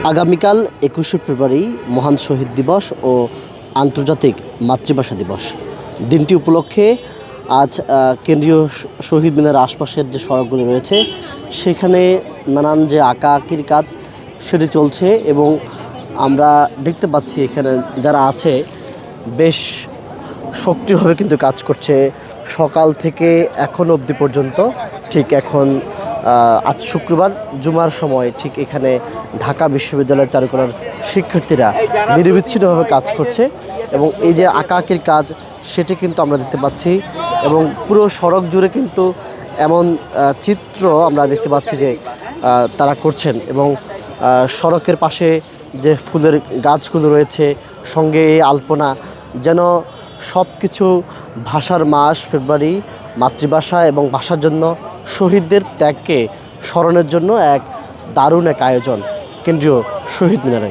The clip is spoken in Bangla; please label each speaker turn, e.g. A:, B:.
A: আগামীকাল ২১শে ফেব্রুয়ারি মহান শহীদ দিবস ও আন্তর্জাতিক মাতৃভাষা দিবস। দিনটি উপলক্ষে আজ কেন্দ্রীয় শহীদ মিনারের আশপাশের যে সড়কগুলো রয়েছে সেখানে নানান যে আঁকাআঁকির কাজ সেটি চলছে এবং আমরা দেখতে পাচ্ছি এখানে যারা আছে বেশ সক্রিয়ভাবে কিন্তু কাজ করছে সকাল থেকে এখন অবধি পর্যন্ত। ঠিক এখন আজ শুক্রবার জুমার সময় ঠিক এখানে ঢাকা বিশ্ববিদ্যালয়ের চারুকলার শিক্ষার্থীরা নিরবিচ্ছিন্নভাবে কাজ করছে এবং এই যে আঁকাআঁকির কাজ সেটি কিন্তু আমরা দেখতে পাচ্ছি এবং পুরো সড়ক জুড়ে কিন্তু এমন চিত্র আমরা দেখতে পাচ্ছি যে তারা করছেন এবং সড়কের পাশে যে ফুলের গাছগুলো রয়েছে সঙ্গে এই আলপনা যেন সব কিছু ভাষার মাস ফেব্রুয়ারি, মাতৃভাষা এবং ভাষার জন্য শহীদদের ত্যাগকে স্মরণের জন্য এক দারুণ এক আয়োজন কেন্দ্রীয় শহীদ মিনারে।